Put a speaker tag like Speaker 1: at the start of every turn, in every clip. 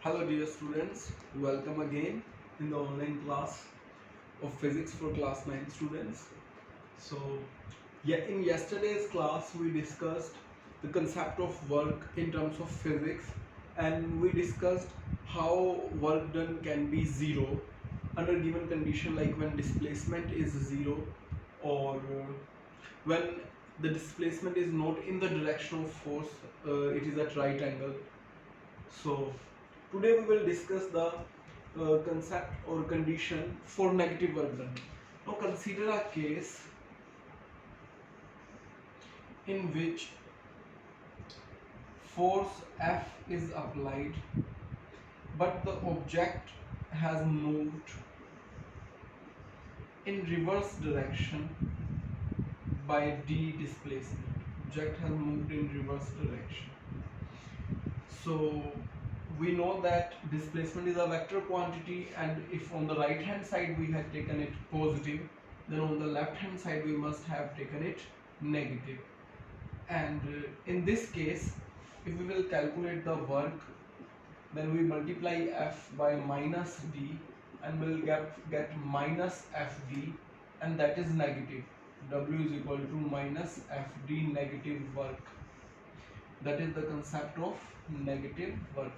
Speaker 1: Hello dear students, welcome again in the online class of physics for class 9 students. So yeah, in yesterday's class we discussed the concept of work in terms of physics, and we discussed how work done can be zero under given condition, like when displacement is zero, or when the displacement is not in the direction of force, it is at right angle. So today we will discuss the concept or condition for negative work done. Now consider a case in which force F is applied but the object has moved in reverse direction by d displacement. Object has moved in reverse direction. So we know that displacement is a vector quantity, and if on the right hand side we had taken it positive, then on the left hand side we must have taken it negative. And in this case, if we will calculate the work, then we multiply F by minus D and we'll get minus FD, and that is negative. W is equal to minus FD, negative work. That is the concept of negative work.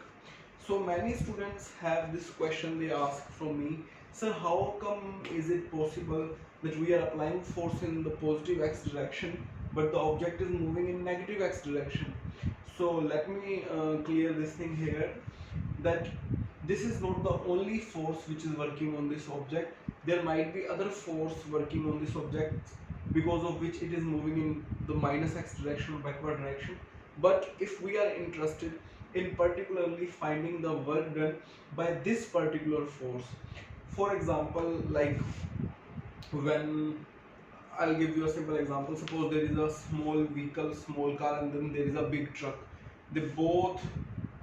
Speaker 1: So many students have this question, they ask from me, sir, how come is it possible that we are applying force in the positive x direction but the object is moving in negative x direction? So let me clear this thing here, that this is not the only force which is working on this object. There might be other force working on this object because of which it is moving in the minus x direction or backward direction. But if we are interested in particularly finding the work done by this particular force, for example, like when I'll give you a simple example. Suppose there is a small vehicle, small car, and then there is a big truck. They both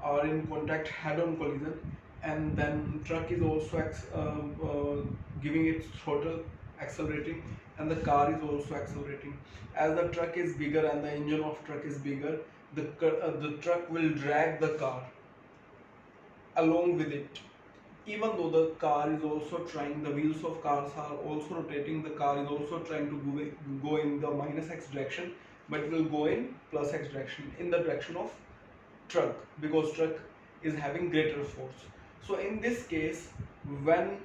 Speaker 1: are in contact, head-on collision, and then truck is also giving its throttle, accelerating, and the car is also accelerating. As the truck is bigger and the engine of truck is bigger, the truck will drag the car along with it. Even though the car is also trying, the wheels of cars are also rotating, the car is also trying to go in the minus x direction, but it will go in plus x direction, in the direction of truck, because truck is having greater force. So in this case, when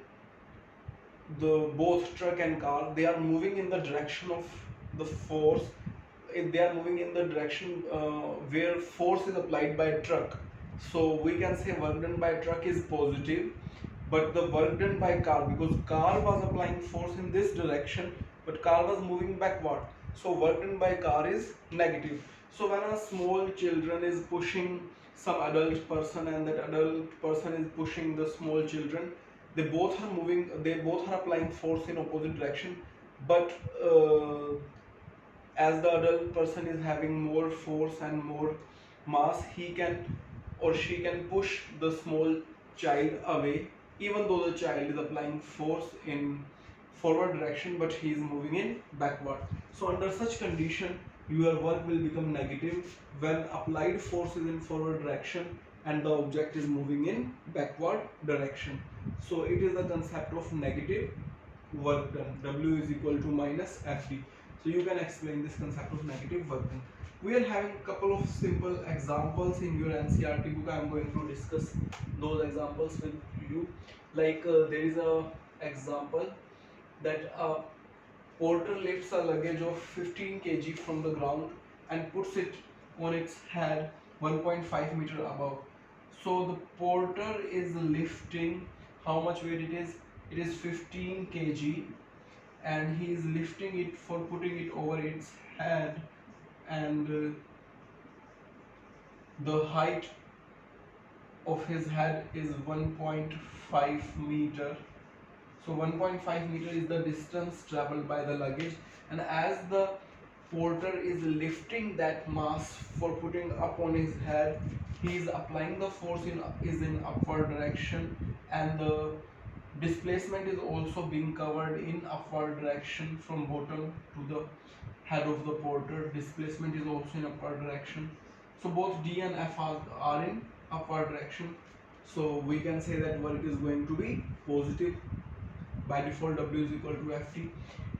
Speaker 1: the both truck and car, they are moving in the direction of the force, if they are moving in the direction where force is applied by truck, so we can say work done by truck is positive, but the work done by car, because car was applying force in this direction but car was moving backward, so work done by car is negative. So when a small children is pushing some adult person and that adult person is pushing the small children, they both are moving, they both are applying force in opposite direction, but as the adult person is having more force and more mass, he can or she can push the small child away, even though the child is applying force in forward direction but he is moving in backward. So under such condition, your work will become negative when applied force is in forward direction and the object is moving in backward direction. So it is the concept of negative work done. W is equal to minus FD. So you can explain this concept of negative work done. We are having a couple of simple examples in your NCERT book. I am going to discuss those examples with you. Like there is a example that a porter lifts a luggage of 15 kg from the ground and puts it on its head 1.5 meter above. So the porter is lifting, how much weight it is? It is 15 kg, and he is lifting it for putting it over its head, and the height of his head is 1.5 meter. So 1.5 meter is the distance traveled by the luggage, and as the porter is lifting that mass for putting up on his head, he is applying the force in upward direction, and the displacement is also being covered in upward direction from bottom to the head of the porter. Displacement is also in upward direction. So both D and F are in upward direction. So we can say that work is going to be positive. By default W is equal to Ft.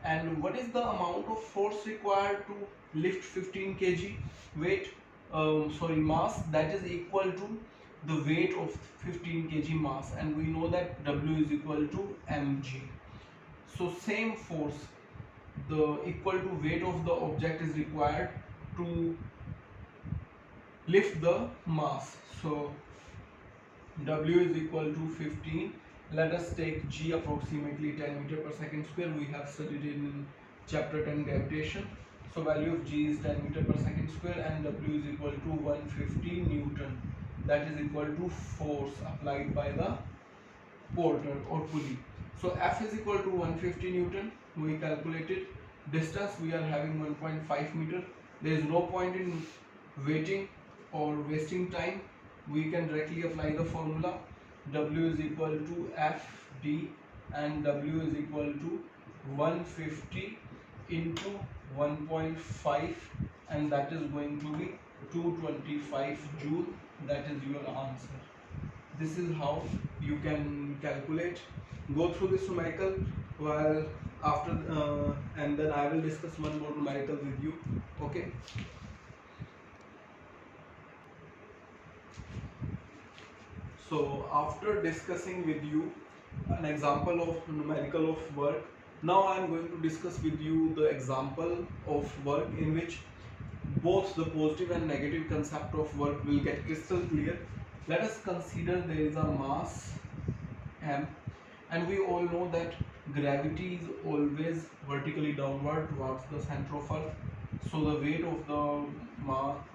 Speaker 1: And what is the amount of force required to lift 15 kg weight, mass, that is equal to the weight of 15 kg mass, and we know that W is equal to mg. So same force, the equal to weight of the object is required to lift the mass. So W is equal to 15. Let us take G approximately 10 meter per second square. We have studied it in chapter 10 gravitation. So value of G is 10 meter per second square and W is equal to 150 Newton. That is equal to force applied by the porter or pulley. So F is equal to 150 Newton. We calculated distance. We are having 1.5 meter. There is no point in waiting or wasting time. We can directly apply the formula. W is equal to Fd and W is equal to 150 into 1.5, and that is going to be 225 joule. That is your answer. This is how you can calculate. Go through this numerical while after and then I will discuss one more numerical with you. Okay. So after discussing with you an example of numerical of work, now I am going to discuss with you the example of work in which both the positive and negative concept of work will get crystal clear. Let us consider there is a mass m, and we all know that gravity is always vertically downward towards the center of earth. So the weight of the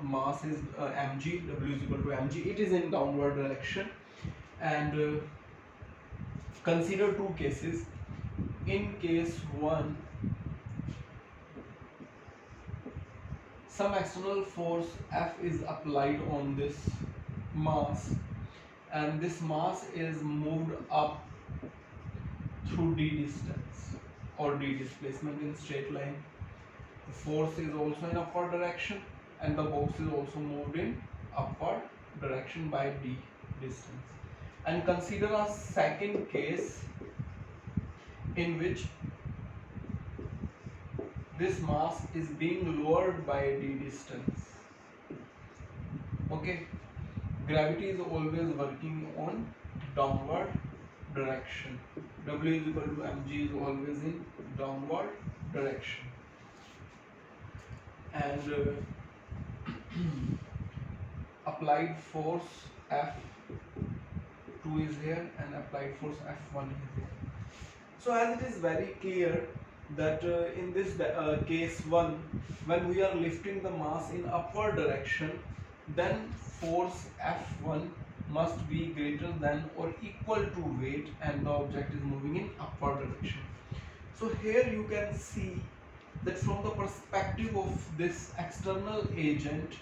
Speaker 1: mass is mg. W is equal to mg. It is in downward direction. And consider two cases. In case 1, some external force F is applied on this mass, and this mass is moved up through d distance or d displacement in straight line. The force is also in upward direction and the box is also moved in upward direction by d distance. And consider a second case in which this mass is being lowered by d distance. Okay, gravity is always working on downward direction. W is equal to mg is always in downward direction. And applied force F2 is here and applied force F1 is here. So as it is very clear that in this case 1, when we are lifting the mass in upward direction, then force F1 must be greater than or equal to weight, and the object is moving in upward direction. So here you can see that from the perspective of this external agent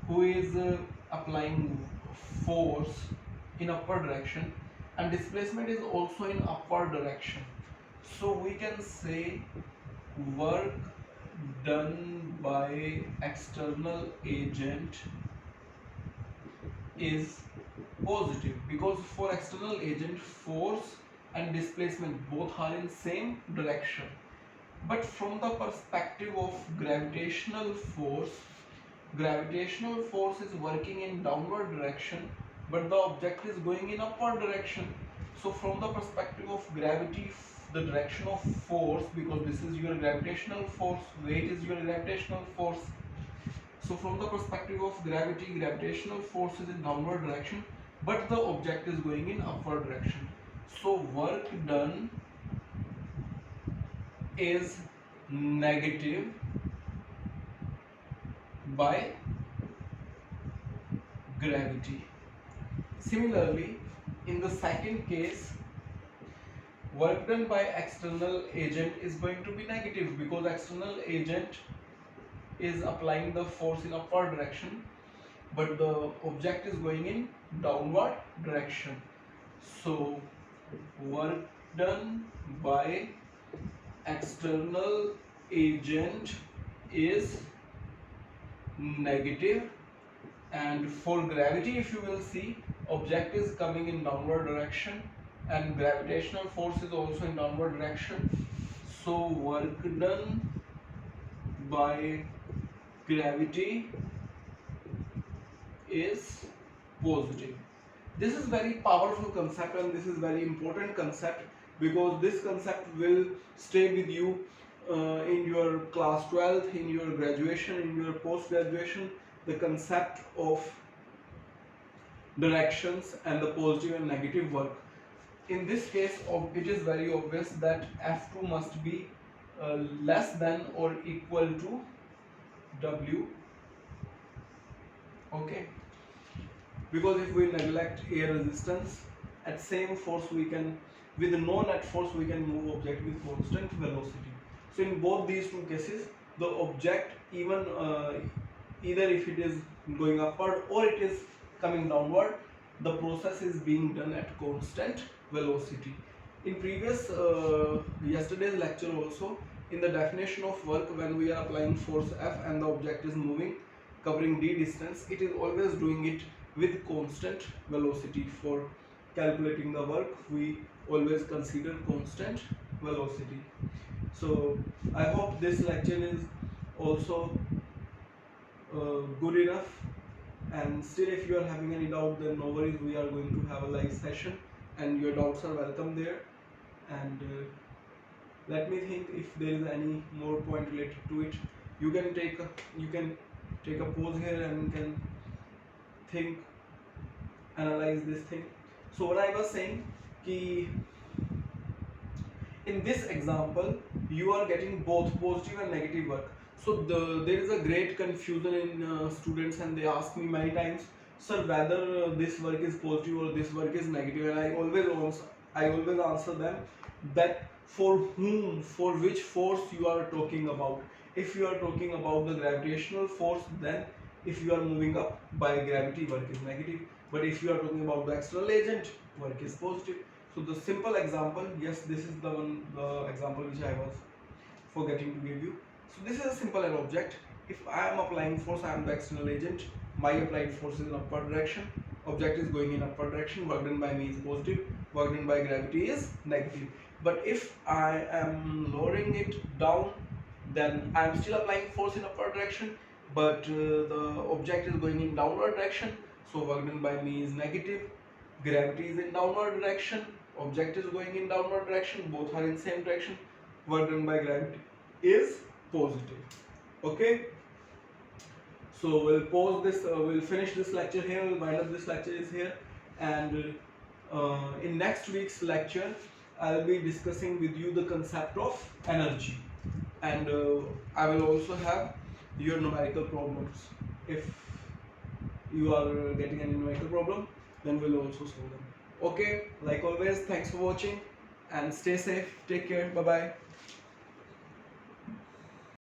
Speaker 1: who is applying force in upward direction, and displacement is also in upward direction, so we can say work done by external agent is positive, because for external agent force and displacement both are in same direction. But from the perspective of gravitational force is working in downward direction, but the object is going in upward direction. So from the perspective of gravity, the direction of force, because this is your gravitational force, weight is your gravitational force. So from the perspective of gravity, gravitational force is in downward direction, but the object is going in upward direction. So work done is negative by gravity. Similarly, in the second case, work done by external agent is going to be negative, because external agent is applying the force in upward direction, but the object is going in downward direction. So work done by external agent is negative, and for gravity, if you will see, object is coming in downward direction and gravitational force is also in downward direction, so work done by gravity is positive. This is very powerful concept and this is very important concept, because this concept will stay with you in your class 12th, in your graduation, in your post graduation. The concept of directions and the positive and negative work. In this case it is very obvious that F2 must be less than or equal to W. Okay, because if we neglect air resistance, at same force we can, with no net force we can move object with constant velocity. So in both these two cases, the object even either if it is going upward or it is coming downward, the process is being done at constant velocity. In previous yesterday's lecture also, in the definition of work, when we are applying force F and the object is moving covering d distance, it is always doing it with constant velocity. For calculating the work, we always consider constant velocity. So I hope this lecture is also good enough, and still if you are having any doubt, then no worries, we are going to have a live session and your doubts are welcome there. And let me think if there is any more point related to it. You can take a pause here and can think, analyze this thing. So what I was saying, ki in this example you are getting both positive and negative work. So there is a great confusion in students, and they ask me many times, sir, whether this work is positive or this work is negative, and I always answer them that for whom, for which force you are talking about. If you are talking about the gravitational force, then if you are moving up by gravity, work is negative. But if you are talking about the external agent, work is positive. So the simple example, yes, this is the example which I was forgetting to give you. So this is a simple an object. If I am applying force, I am the external agent. My applied force is in upward direction. Object is going in upward direction. Work done by me is positive. Work done by gravity is negative. But if I am lowering it down, then I am still applying force in upward direction, but the object is going in downward direction. So work done by me is negative. Gravity is in downward direction. Object is going in downward direction. Both are in same direction. Work done by gravity is positive. Okay. So we'll pause this. We'll finish this lecture here. We'll wind up this lecture is here, and in next week's lecture, I'll be discussing with you the concept of energy, and I will also have your numerical problems. If you are getting any numerical problem, then we'll also solve them. Okay, like always, thanks for watching and stay safe. Take care. Bye bye.